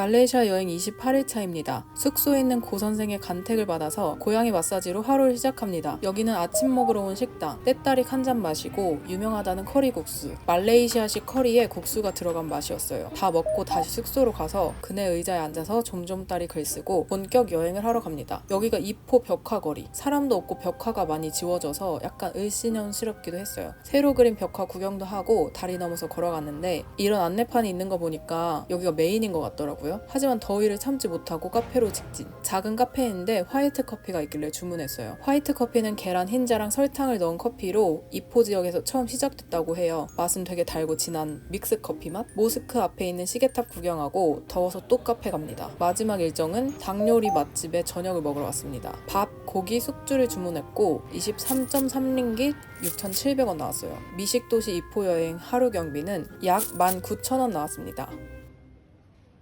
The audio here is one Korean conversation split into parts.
말레이시아 여행 28일차입니다. 숙소에 있는 고선생의 간택을 받아서 고양이 마사지로 하루를 시작합니다. 여기는 아침 먹으러 온 식당, 때따릭 한 잔 마시고 유명하다는 커리국수, 말레이시아식 커리에 국수가 들어간 맛이었어요. 다 먹고 다시 숙소로 가서 그네 의자에 앉아서 좀좀따리 글 쓰고 본격 여행을 하러 갑니다. 여기가 이포 벽화거리, 사람도 없고 벽화가 많이 지워져서 약간 을씨년스럽기도 했어요. 새로 그린 벽화 구경도 하고 다리 넘어서 걸어갔는데 이런 안내판이 있는 거 보니까 여기가 메인인 것 같더라고요. 하지만 더위를 참지 못하고 카페로 직진. 작은 카페인데 화이트 커피가 있길래 주문했어요. 화이트 커피는 계란 흰자랑 설탕을 넣은 커피로 이포 지역에서 처음 시작됐다고 해요. 맛은 되게 달고 진한 믹스 커피 맛? 모스크 앞에 있는 시계탑 구경하고 더워서 또 카페 갑니다. 마지막 일정은 닭 요리 맛집에 저녁을 먹으러 왔습니다. 밥, 고기, 숙주를 주문했고 23.3링깃 6,700원 나왔어요. 미식도시 이포 여행 하루 경비는 약 19,000원 나왔습니다.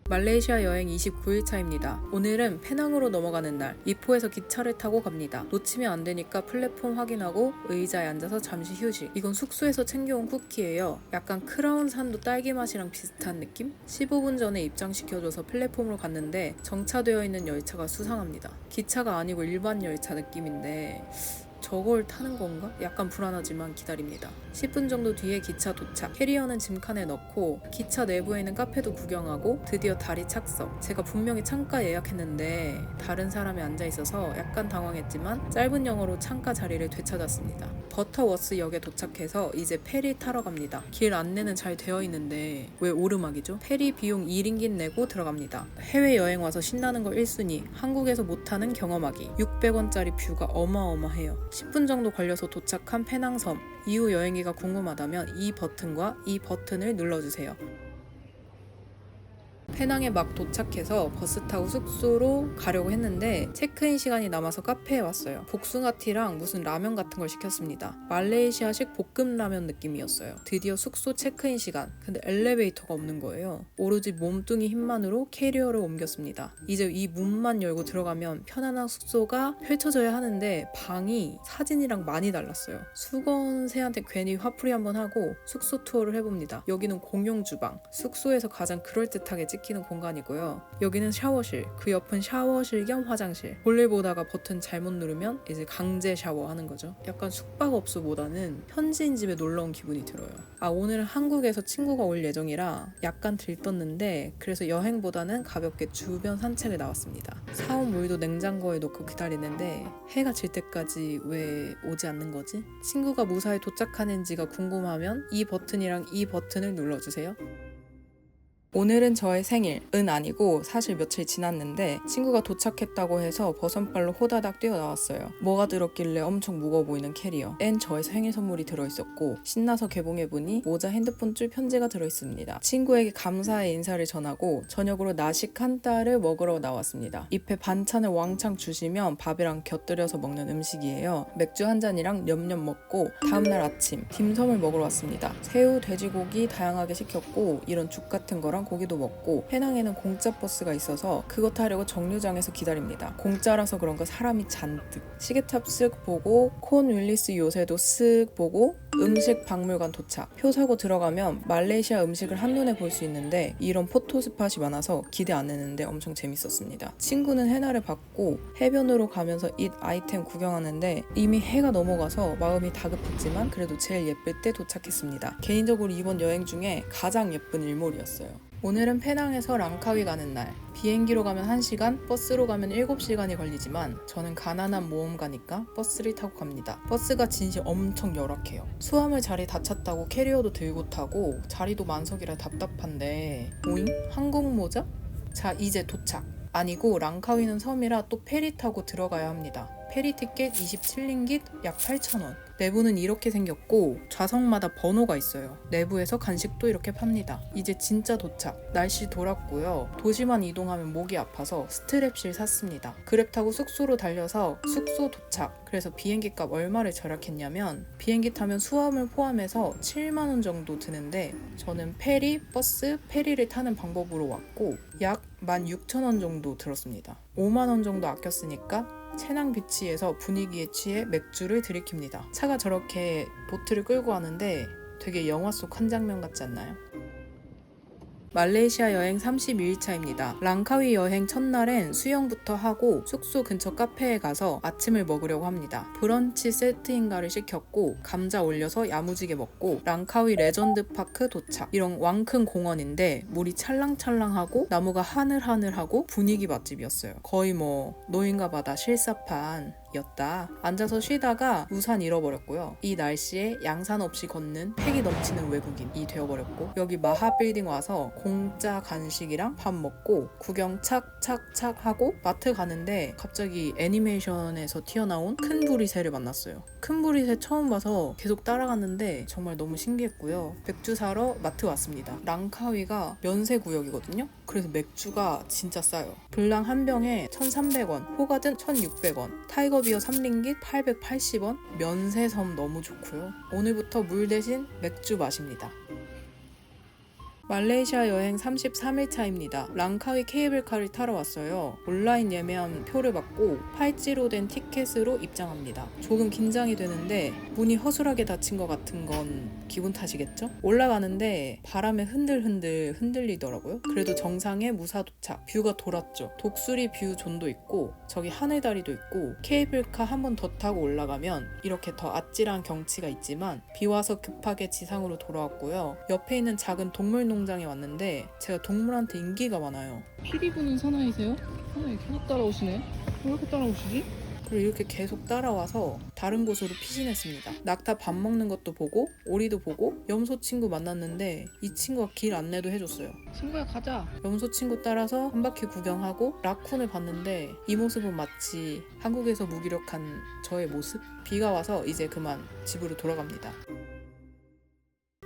말레이시아 여행 29일차입니다. 오늘은 페낭으로 넘어가는 날, 이포에서 기차를 타고 갑니다. 놓치면 안 되니까 플랫폼 확인하고 의자에 앉아서 잠시 휴식. 이건 숙소에서 챙겨온 쿠키예요. 약간 크라운 산도 딸기 맛이랑 비슷한 느낌? 15분 전에 입장시켜줘서 플랫폼으로 갔는데 정차되어 있는 열차가 수상합니다. 기차가 아니고 일반 열차 느낌인데 저걸 타는 건가? 약간 불안하지만 기다립니다. 10분 정도 뒤에 기차 도착. 캐리어는 짐칸에 넣고 기차 내부에 있는 카페도 구경하고 드디어 다리 착석. 제가 분명히 창가 예약했는데 다른 사람이 앉아있어서 약간 당황했지만 짧은 영어로 창가 자리를 되찾았습니다. 버터워스 역에 도착해서 이제 페리 타러 갑니다. 길 안내는 잘 되어 있는데 왜 오르막이죠? 페리 비용 1링깃 내고 들어갑니다. 해외여행 와서 신나는 거 1순위. 한국에서 못하는 경험하기. 600원짜리 뷰가 어마어마해요. 10분 정도 걸려서 도착한 페낭섬. 이후 여행기가 궁금하다면 이 버튼과 이 버튼을 눌러주세요. 페낭에 막 도착해서 버스 타고 숙소로 가려고 했는데 체크인 시간이 남아서 카페에 왔어요. 복숭아티랑 무슨 라면 같은 걸 시켰습니다. 말레이시아식 볶음라면 느낌이었어요. 드디어 숙소 체크인 시간. 근데 엘리베이터가 없는 거예요. 오로지 몸뚱이 힘만으로 캐리어를 옮겼습니다. 이제 이 문만 열고 들어가면 편안한 숙소가 펼쳐져야 하는데 방이 사진이랑 많이 달랐어요. 수건새한테 괜히 화풀이 한번 하고 숙소 투어를 해봅니다. 여기는 공용 주방. 숙소에서 가장 그럴듯하게 찍히는 공간이고요. 여기는 샤워실, 그 옆은 샤워실 겸 화장실. 볼일 보다가 버튼 잘못 누르면 이제 강제 샤워하는 거죠. 약간 숙박업소보다는 현지인 집에 놀러온 기분이 들어요. 오늘은 한국에서 친구가 올 예정이라 약간 들떴는데 그래서 여행보다는 가볍게 주변 산책을 나왔습니다. 사온 물도 냉장고에 넣고 기다리는데 해가 질 때까지 왜 오지 않는 거지? 친구가 무사히 도착하는지가 궁금하면 이 버튼이랑 이 버튼을 눌러주세요. 오늘은 저의 생일은 아니고 사실 며칠 지났는데 친구가 도착했다고 해서 버선발로 호다닥 뛰어나왔어요. 뭐가 들었길래 엄청 무거워 보이는 캐리어. 엔 저의 생일 선물이 들어있었고 신나서 개봉해보니 모자, 핸드폰 줄 편지가 들어있습니다. 친구에게 감사의 인사를 전하고 저녁으로 나식 한따를 먹으러 나왔습니다. 입에 반찬을 왕창 주시면 밥이랑 곁들여서 먹는 음식이에요. 맥주 한 잔이랑 냠냠 먹고 다음날 아침 딤섬을 먹으러 왔습니다. 새우, 돼지고기 다양하게 시켰고 이런 죽 같은 거랑 고기도 먹고 페낭에는 공짜 버스가 있어서 그거 타려고 정류장에서 기다립니다. 공짜라서 그런가 사람이 잔뜩. 시계탑 쓱 보고 콘 윌리스 요새도 쓱 보고 음식 박물관 도착. 표 사고 들어가면 말레이시아 음식을 한눈에 볼 수 있는데 이런 포토 스팟이 많아서 기대 안 했는데 엄청 재밌었습니다. 친구는 해나를 받고 해변으로 가면서 잇 아이템 구경하는데 이미 해가 넘어가서 마음이 다급했지만 그래도 제일 예쁠 때 도착했습니다. 개인적으로 이번 여행 중에 가장 예쁜 일몰이었어요. 오늘은 페낭에서 랑카위 가는 날. 비행기로 가면 1시간, 버스로 가면 7시간이 걸리지만 저는 가난한 모험가니까 버스를 타고 갑니다. 버스가 진실 엄청 열악해요. 수화물 자리 다 찼다고 캐리어도 들고 타고 자리도 만석이라 답답한데 오잉? 한국 모자? 자, 이제 도착. 아니고 랑카위는 섬이라 또 페리 타고 들어가야 합니다. 페리 티켓 27링깃 약 8,000원. 내부는 이렇게 생겼고 좌석마다 번호가 있어요. 내부에서 간식도 이렇게 팝니다. 이제 진짜 도착. 날씨 돌았고요. 도시만 이동하면 목이 아파서 스트랩실 샀습니다. 그랩 타고 숙소로 달려서 숙소 도착. 그래서 비행기 값 얼마를 절약했냐면 비행기 타면 수화물 포함해서 7만 원 정도 드는데 저는 페리, 버스, 페리를 타는 방법으로 왔고 약 16,000원 정도 들었습니다. 5만 원 정도 아꼈으니까 체낭 비치에서 분위기에 취해 맥주를 들이킵니다. 차가 저렇게 보트를 끌고 가는데 되게 영화 속 한 장면 같지 않나요? 말레이시아 여행 32일차입니다. 랑카위 여행 첫날엔 수영부터 하고 숙소 근처 카페에 가서 아침을 먹으려고 합니다. 브런치 세트인가를 시켰고 감자 올려서 야무지게 먹고 랑카위 레전드 파크 도착. 이런 왕큰 공원인데 물이 찰랑찰랑하고 나무가 하늘하늘하고 분위기 맛집이었어요. 거의 뭐 노인가 바다 실사판 였다. 앉아서 쉬다가 우산 잃어버렸고요. 이 날씨에 양산 없이 걷는 패기 넘치는 외국인이 되어버렸고, 여기 마하 빌딩 와서 공짜 간식이랑 밥 먹고 구경 착착착 하고 마트 가는데 갑자기 애니메이션에서 튀어나온 큰 부리새를 만났어요. 큰 부리새 처음 봐서 계속 따라갔는데 정말 너무 신기했고요. 맥주 사러 마트 왔습니다. 랑카위가 면세 구역이거든요. 그래서 맥주가 진짜 싸요. 블랑 한 병에 1,300원, 호가든 1,600원, 타이거비어 3링깃 880원. 면세섬 너무 좋고요. 오늘부터 물 대신 맥주 마십니다. 말레이시아 여행 33일차입니다. 랑카위 케이블카를 타러 왔어요. 온라인 예매한 표를 받고 팔찌로 된 티켓으로 입장합니다. 조금 긴장이 되는데 문이 허술하게 닫힌 것 같은 건 기분 탓이겠죠? 올라가는데 바람에 흔들흔들 흔들리더라고요. 그래도 정상에 무사 도착. 뷰가 돌았죠. 독수리 뷰 존도 있고 저기 하늘다리도 있고, 케이블카 한 번 더 타고 올라가면 이렇게 더 아찔한 경치가 있지만 비 와서 급하게 지상으로 돌아왔고요. 옆에 있는 작은 동물농장에 왔는데 제가 동물한테 인기가 많아요. 피리 부는 사나이세요? 사나이 계속 따라오시네. 왜 이렇게 따라오시지? 그리고 이렇게 계속 따라와서 다른 곳으로 피신했습니다. 낙타 밥 먹는 것도 보고 오리도 보고 염소 친구 만났는데 이 친구가 길 안내도 해줬어요. 친구야 가자. 염소 친구 따라서 한 바퀴 구경하고 라쿤을 봤는데 이 모습은 마치 한국에서 무기력한 저의 모습? 비가 와서 이제 그만 집으로 돌아갑니다.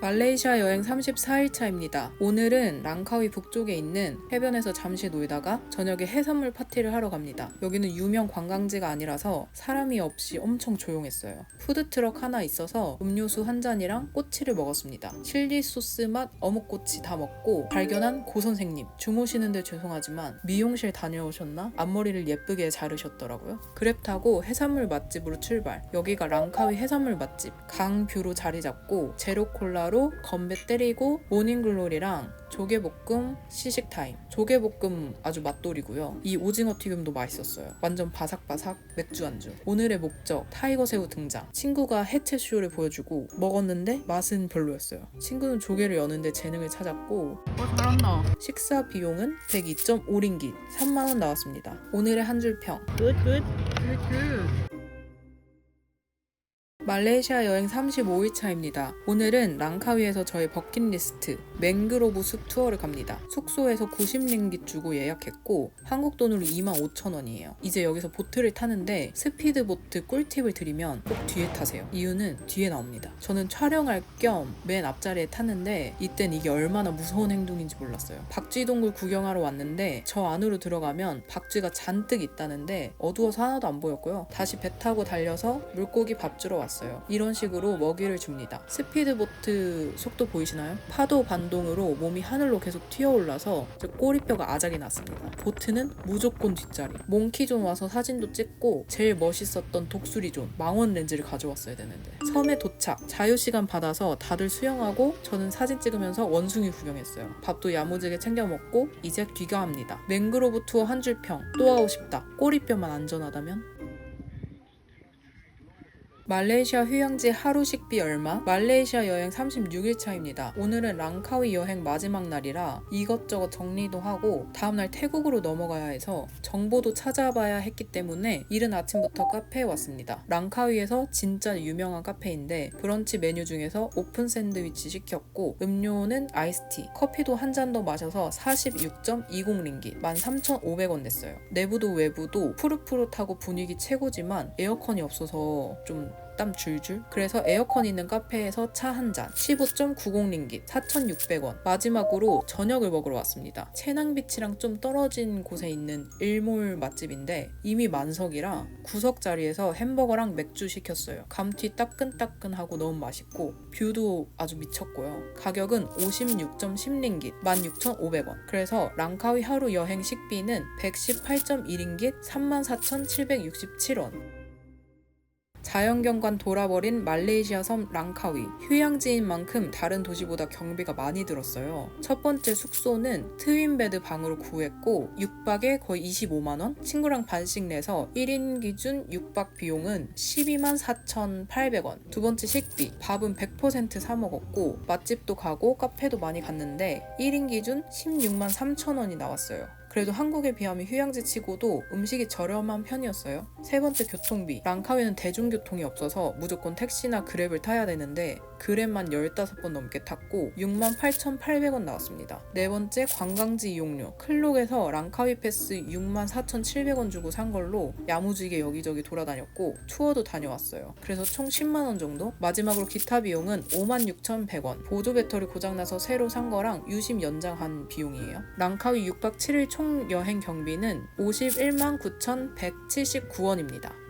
말레이시아 여행 34일차입니다. 오늘은 랑카위 북쪽에 있는 해변에서 잠시 놀다가 저녁에 해산물 파티를 하러 갑니다. 여기는 유명 관광지가 아니라서 사람이 없이 엄청 조용했어요. 푸드트럭 하나 있어서 음료수 한 잔이랑 꼬치를 먹었습니다. 칠리 소스 맛 어묵꼬치 다 먹고 발견한 고 선생님, 주무시는데 죄송하지만 미용실 다녀오셨나? 앞머리를 예쁘게 자르셨더라고요. 그랩 타고 해산물 맛집으로 출발. 여기가 랑카위 해산물 맛집. 강뷰로 자리 잡고 제로콜라 로 건배 때리고 모닝글로리랑 조개볶음 시식타임. 조개볶음 아주 맛돌이고요. 이 오징어 튀김도 맛있었어요. 완전 바삭바삭 맥주 안주. 오늘의 목적 타이거새우 등장. 친구가 해체쇼를 보여주고 먹었는데 맛은 별로였어요. 친구는 조개를 여는데 재능을 찾았고 잘한다. 식사 비용은 102.5링깃 3만원 나왔습니다. 오늘의 한 줄 평. 굿. 말레이시아 여행 35일차입니다. 오늘은 랑카위에서 저의 버킷리스트 맹그로브 숲 투어를 갑니다. 숙소에서 90링깃 주고 예약했고 한국 돈으로 25,000원이에요. 이제 여기서 보트를 타는데 스피드보트 꿀팁을 드리면 꼭 뒤에 타세요. 이유는 뒤에 나옵니다. 저는 촬영할 겸 맨 앞자리에 탔는데 이땐 이게 얼마나 무서운 행동인지 몰랐어요. 박쥐동굴 구경하러 왔는데 저 안으로 들어가면 박쥐가 잔뜩 있다는데 어두워서 하나도 안 보였고요. 다시 배 타고 달려서 물고기 밥 주러 왔어요. 이런 식으로 먹이를 줍니다. 스피드보트 속도 보이시나요? 파도 반동으로 몸이 하늘로 계속 튀어올라서 꼬리뼈가 아작이 났습니다. 보트는 무조건 뒷자리. 몽키존 와서 사진도 찍고 제일 멋있었던 독수리존 망원 렌즈를 가져왔어야 되는데. 섬에 도착. 자유시간 받아서 다들 수영하고 저는 사진 찍으면서 원숭이 구경했어요. 밥도 야무지게 챙겨 먹고 이제 귀가합니다. 맹그로브 투어 한 줄 평. 또 하고 싶다. 꼬리뼈만 안전하다면? 말레이시아 휴양지 하루 식비 얼마? 말레이시아 여행 36일차입니다. 오늘은 랑카위 여행 마지막 날이라 이것저것 정리도 하고 다음날 태국으로 넘어가야 해서 정보도 찾아봐야 했기 때문에 이른 아침부터 카페에 왔습니다. 랑카위에서 진짜 유명한 카페인데 브런치 메뉴 중에서 오픈 샌드위치 시켰고 음료는 아이스티, 커피도 한 잔 더 마셔서 46.20링깃 13,500원 냈어요. 내부도 외부도 푸릇푸릇하고 분위기 최고지만 에어컨이 없어서 좀 땀 줄줄. 그래서 에어컨 있는 카페에서 차 한 잔 15.90링깃 4,600원. 마지막으로 저녁을 먹으러 왔습니다. 채낭비치랑 좀 떨어진 곳에 있는 일몰 맛집인데 이미 만석이라 구석 자리에서 햄버거랑 맥주 시켰어요. 감튀 따끈따끈하고 너무 맛있고 뷰도 아주 미쳤고요. 가격은 56.10링깃 16,500원. 그래서 랑카위 하루 여행 식비는 118.1링깃 34,767원. 자연경관 돌아버린 말레이시아 섬 랑카위. 휴양지인 만큼 다른 도시보다 경비가 많이 들었어요. 첫 번째 숙소는 트윈베드 방으로 구했고 6박에 거의 25만원? 친구랑 반씩 내서 1인 기준 6박 비용은 12만 4,800원. 두 번째 식비. 밥은 100% 사 먹었고 맛집도 가고 카페도 많이 갔는데 1인 기준 16만 3천원이 나왔어요. 그래도 한국에 비하면 휴양지 치고도 음식이 저렴한 편이었어요. 세 번째 교통비. 랑카위는 대중교통이 없어서 무조건 택시나 그랩을 타야 되는데 그랩만 15번 넘게 탔고 68,800원 나왔습니다. 네 번째 관광지 이용료. 클록에서 랑카위 패스 64,700원 주고 산 걸로 야무지게 여기저기 돌아다녔고 투어도 다녀왔어요. 그래서 총 10만원 정도? 마지막으로 기타 비용은 56,100원. 보조 배터리 고장나서 새로 산 거랑 유심 연장한 비용이에요. 랑카위 6박 7일 총 여행 경비는 51만 9,179원입니다.